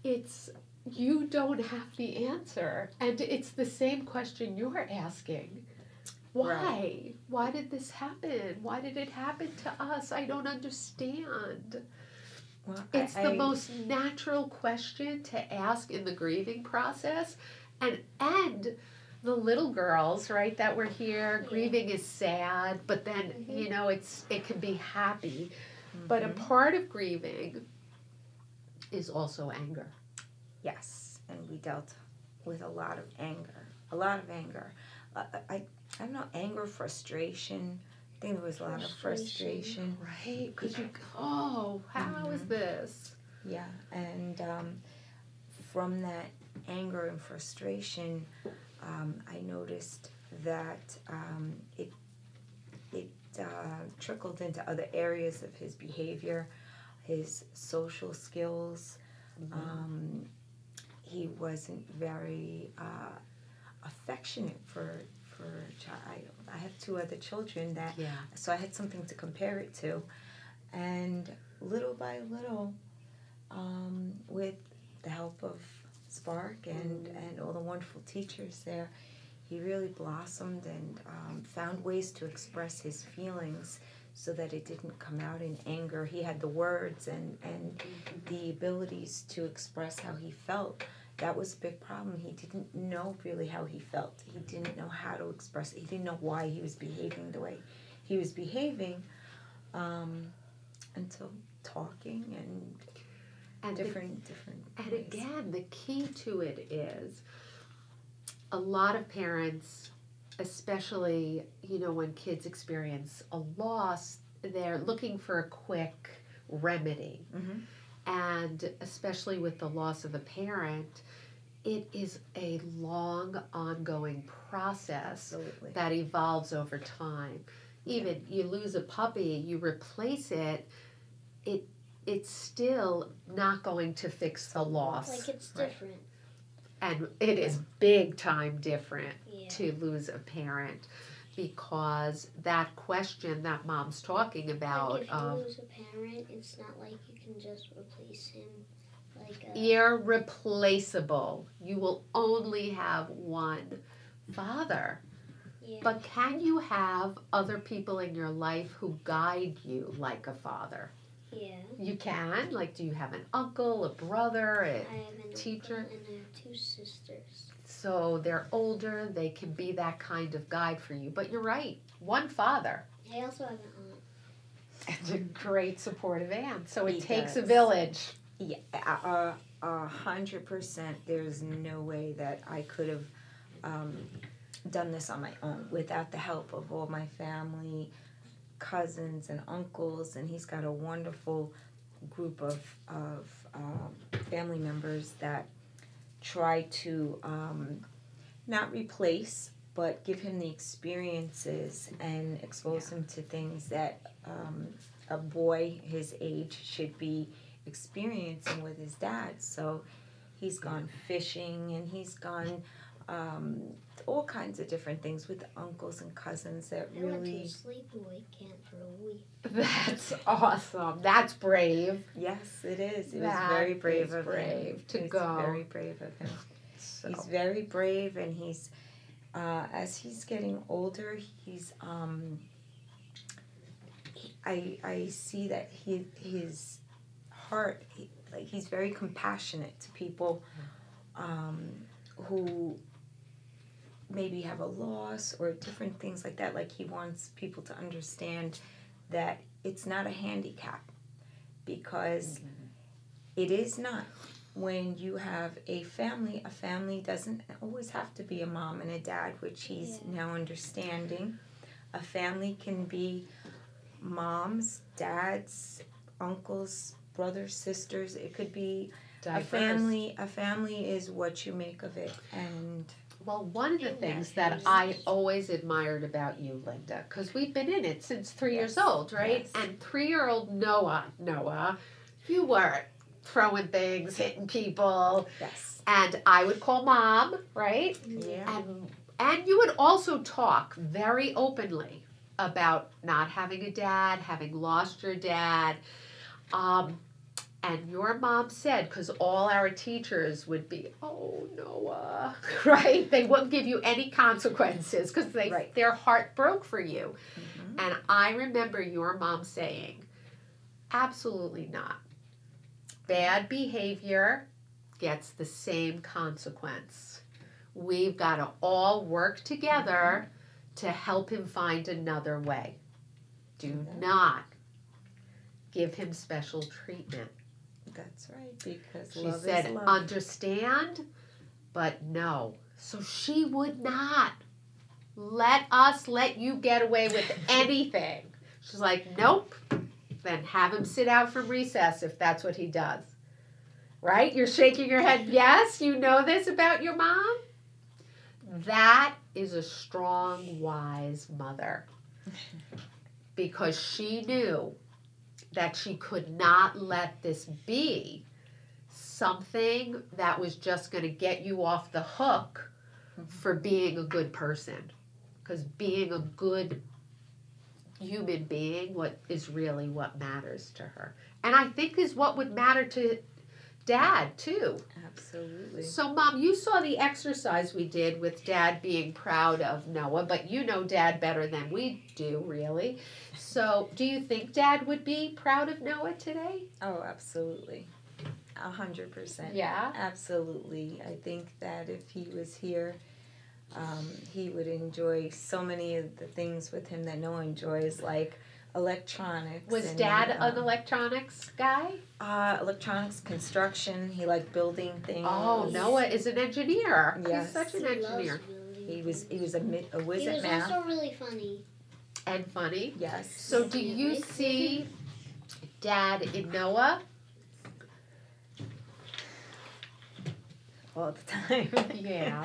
It's, you don't have the answer. And it's the same question you're asking. Why? Right. Why did this happen? Why did it happen to us? I don't understand. Well, It's the most natural question to ask in the grieving process. And the little girls, right, that were here, grieving is sad, but then, you know, it can be happy. But a part of grieving is also anger. Yes, and we dealt with a lot of anger. I don't know, anger, frustration. I think there was a lot of frustration. Right? Because how is this? Yeah, and from that anger and frustration, I noticed that it trickled into other areas of his behavior, his social skills. He wasn't very affectionate for a child. I have 2 other children so I had something to compare it to, and little by little, with the help of Spark and all the wonderful teachers there, he really blossomed and found ways to express his feelings so that it didn't come out in anger. He had the words and the abilities to express how he felt. That was a big problem. He didn't know really how he felt. He didn't know how to express it. He didn't know why he was behaving the way he was behaving until talking and different And ways. again, the key to it is a lot of parents, especially, when kids experience a loss, they're looking for a quick remedy. Mm-hmm. And especially with the loss of a parent, it is a long, ongoing process Absolutely. that evolves over time. Even you lose a puppy, you replace it, it's still not going to fix the loss. Like it's Right. different. And it is big time different Yeah. to lose a parent, because that question that mom's talking about, Like if you lose a parent, it's not like you can just replace him. Like irreplaceable. You will only have one father. yeah. But can you have other people in your life who guide you like a father? Yeah. You can. Like, do you have an uncle, a brother, I have an teacher? uncle and I have 2 sisters. So they're older, they can be that kind of guide for you. But you're right, one father. I also have an aunt. And a great supportive aunt. So it He takes a does. village. Yeah, 100%. There's no way that I could have done this on my own without the help of all my family, cousins and uncles, and he's got a wonderful group of family members that try to not replace, but give him the experiences and expose him to things that a boy his age should be experiencing with his dad. So he's gone fishing and he's gone all kinds of different things with uncles and cousins that I went to really, a sleepaway camp for a week. That's awesome. That's brave. yes, it is. It was That very brave is of him. brave to It's go. very brave of him. So. He's very brave, and he's as he's getting older, he's I see that his heart, he's very compassionate to people who maybe have a loss or different things like that. Like, he wants people to understand that it's not a handicap, because it is not. When you have a family doesn't always have to be a mom and a dad, which he's now understanding. A family can be moms, dads, uncles, brothers, sisters. It could be a family. A family is what you make of it. And Well, one of the things that I always admired about you, Linda, because we've been in it since 3 years old, right? Yes. And 3-year-old Noah, you were throwing things, hitting people, yes, and I would call mom, right? yeah, And you would also talk very openly about not having a dad, having lost your dad. And your mom said, because all our teachers would be, oh, Noah, right? They wouldn't give you any consequences because their heart broke for you. Mm-hmm. And I remember your mom saying, absolutely not. Bad behavior gets the same consequence. We've got to all work together to help him find another way. Do not give him special treatment. That's right, because She love said, is love. understand, but no. So she would not let you get away with anything. She's like, nope. Then have him sit out from recess if that's what he does. Right? You're shaking your head. Yes, you know this about your mom? That is a strong, wise mother. Because she knew that she could not let this be something that was just going to get you off the hook for being a good person. Because being a good human being is really what matters to her. And I think is what would matter to Dad, too. Absolutely. So, Mom, you saw the exercise we did with Dad being proud of Noah, but you know Dad better than we do, really. So, do you think Dad would be proud of Noah today? Oh, absolutely. 100%. Yeah. Absolutely. I think that if he was here, he would enjoy so many of the things with him that Noah enjoys, like electronics. Was and, Dad an electronics guy? Electronics, construction. He liked building things. Oh, Noah is an engineer. Yes. He's such an He loves engineer. building He was things. a He whiz at was math. also really funny. And funny. Yes. So do you see Dad in Noah? All the time. Yeah.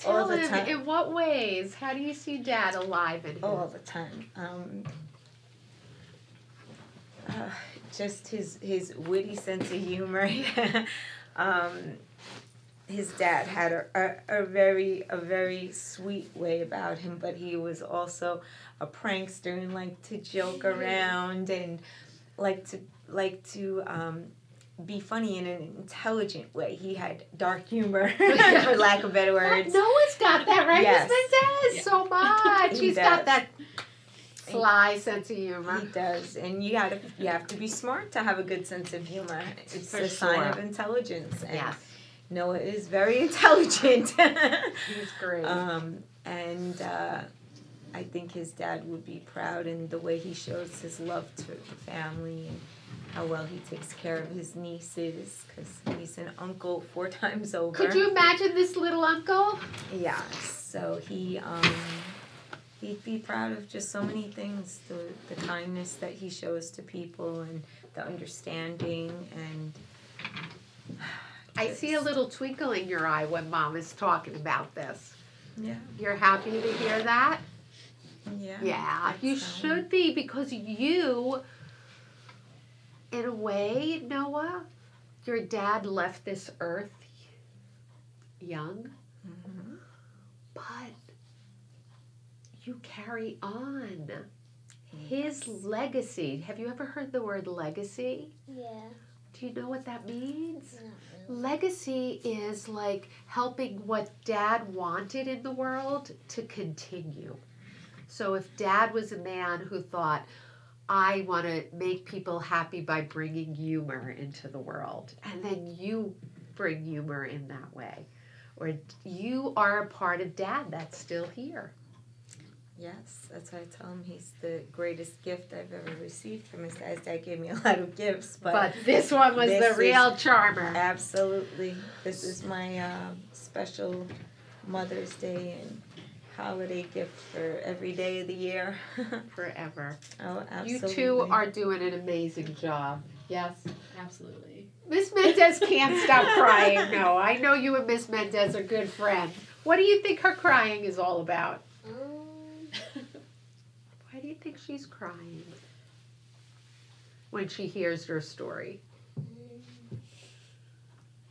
All Tell the him, time. in what ways? How do you see Dad alive in him? All the time. Just his witty sense of humor. His dad had a very sweet way about him, but he was also a prankster and liked to joke around and liked to be funny in an intelligent way. He had dark humor, for lack of better words. Noah's got that, right, Yes. Miss Mendez? Yeah. So much. He He's got does. that sly sense of humor. He does, and you have to be smart to have a good sense of humor. It's For a sign sure. of intelligence. And Yes, Noah is very intelligent. he's great. And I think his dad would be proud in the way he shows his love to the family and how well he takes care of his nieces, because he's an uncle 4 times over. Could you imagine this little uncle? Yeah, so he'd be proud of just so many things, the kindness that he shows to people and the understanding and I see a little twinkle in your eye when Mom is talking about this. yeah. You're happy to hear that? Yeah. Yeah, you So- should be, because you, in a way, Noah, your dad left this earth young, Mhm. but you carry on his legacy. Have you ever heard the word legacy? Yeah. Do you know what that means? Not really. Legacy is like helping what Dad wanted in the world to continue. So if Dad was a man who thought, I want to make people happy by bringing humor into the world, and then you bring humor in that way, or you are a part of Dad that's still here. Yes, that's why I tell him he's the greatest gift I've ever received from his dad. His dad gave me a lot of gifts, But this one was this the is- real charmer. absolutely, this is my special Mother's Day and holiday gift for every day of the year. Forever. Oh, You absolutely. two are doing an amazing job. Yes. Absolutely. Miss Mendez can't stop crying. No, I know you and Miss Mendez are good friends. What do you think her crying is all about? Why do you think she's crying when she hears your story?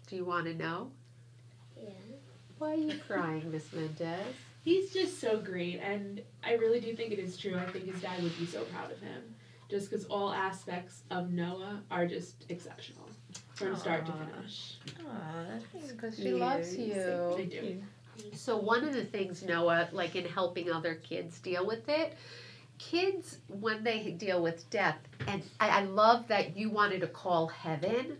Do you want to know? Yeah. Why are you crying, Miss Mendez? He's just so great, and I really do think it is true. I think his dad would be so proud of him, just because all aspects of Noah are just exceptional, from start to Aw. finish. Aw, It's 'cause she loves you. They do. So one of the things, Noah, like in helping other kids deal with it, kids, when they deal with death, and I love that you wanted to call heaven,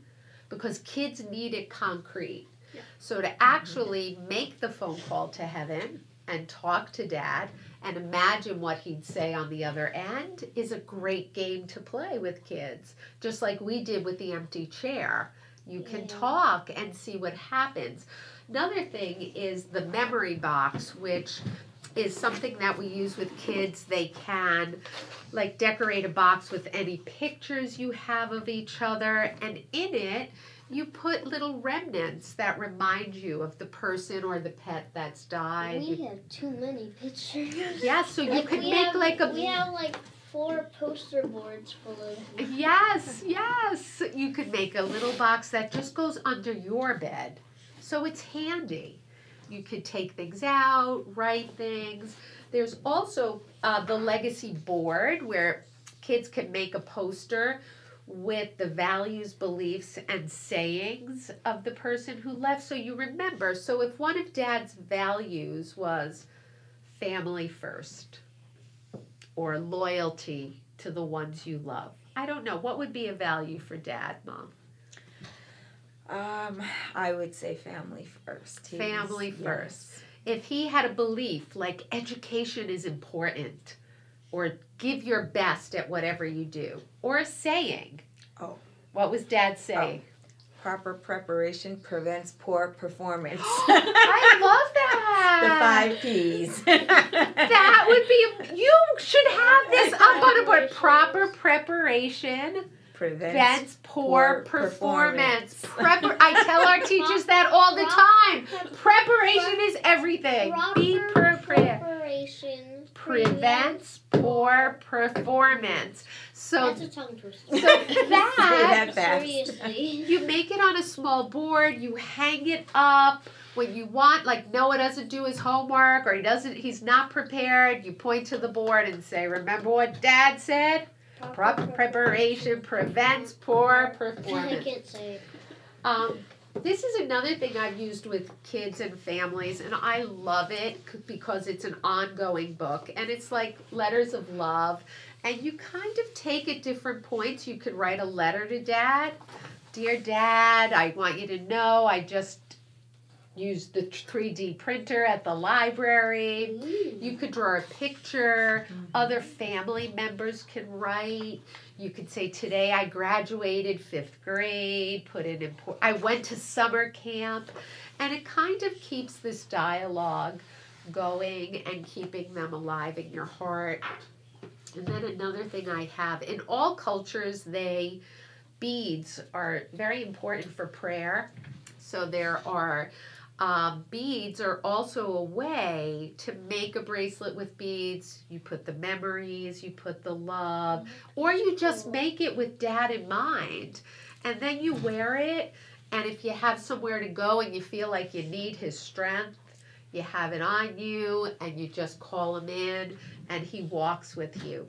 because kids need it concrete. Yeah. So to actually make the phone call to heaven and talk to Dad and imagine what he'd say on the other end is a great game to play with kids, just like we did with the empty chair. You can Yeah. talk and see what happens. Another thing is the memory box, which is something that we use with kids. They can like decorate a box with any pictures you have of each other, and in it you put little remnants that remind you of the person or the pet that's died. We have too many pictures. Yeah, so you Like, could we make have- like a We have like 4 poster boards full of. Yes, yes. You could make a little box that just goes under your bed. So it's handy. You could take things out, write things. There's also the legacy board where kids can make a poster with the values, beliefs, and sayings of the person who left, so you remember. So if one of Dad's values was family first or loyalty to the ones you love, I don't know, what would be a value for Dad, Mom? I would say family first. Family Yes. first. If he had a belief like education is important, or give your best at whatever you do. Or a saying. Oh. What was Dad saying? Proper preparation prevents poor performance. I love that. The 5 Ps. That would be, you should have this up on a board. Proper preparation prevents poor performance. I tell our teachers that all the time. Preparation is everything. Be prepared. Preparation Prevents poor performance. So That's a tongue twister. So Say that fast. Seriously. you make it on a small board, you hang it up when you want, like Noah doesn't do his homework or he's not prepared, you point to the board and say, remember what Dad said? Proper preparation prevents poor I performance. can't say it. This is another thing I've used with kids and families, and I love it because it's an ongoing book, and it's like letters of love, and you kind of take at different points. You could write a letter to Dad. Dear Dad, I want you to know I just used the 3D printer at the library. You could draw a picture. Other family members can write. You could say, today I graduated 5th grade, put in I went to summer camp. And it kind of keeps this dialogue going and keeping them alive in your heart. And then another thing I have, in all cultures, beads are very important for prayer. So there are beads are also a way to make a bracelet with beads. You put the memories, you put the love, or you just make it with Dad in mind. And then you wear it, and if you have somewhere to go and you feel like you need his strength, you have it on you and you just call him in and he walks with you.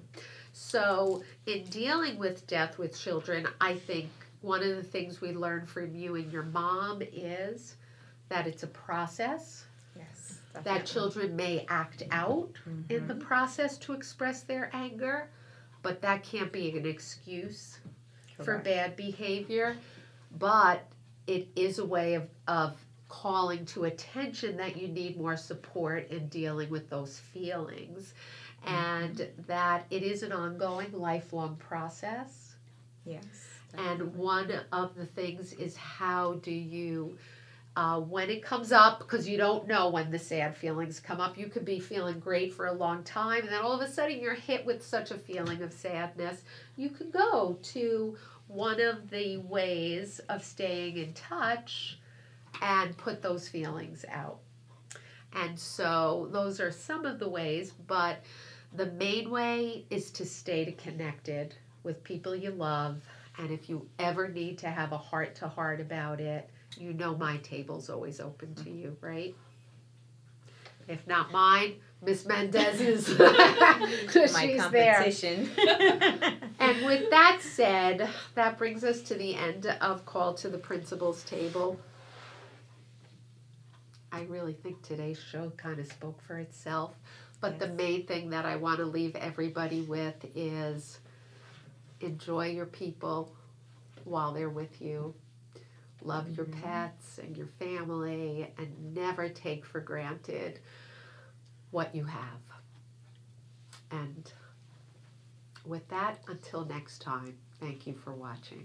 So in dealing with death with children, I think one of the things we learn from you and your mom is that it's a process, Yes. that children may act out in the process to express their anger, but that can't be an excuse for bad behavior. But it is a way of calling to attention that you need more support in dealing with those feelings, and that it is an ongoing, lifelong process. Yes. And one of the things is, how do you when it comes up, because you don't know when the sad feelings come up, you could be feeling great for a long time, and then all of a sudden you're hit with such a feeling of sadness. You could go to one of the ways of staying in touch and put those feelings out. And so those are some of the ways, but the main way is to stay connected with people you love. And if you ever need to have a heart-to-heart about it, you know my table's always open to you, right? If not mine, Miss Mendez's, because My she's competition. there. And with that said, that brings us to the end of Call to the Principal's Table. I really think today's show kind of spoke for itself. But the main thing that I want to leave everybody with is enjoy your people while they're with you. Love your pets and your family, and never take for granted what you have. And with that, until next time, thank you for watching.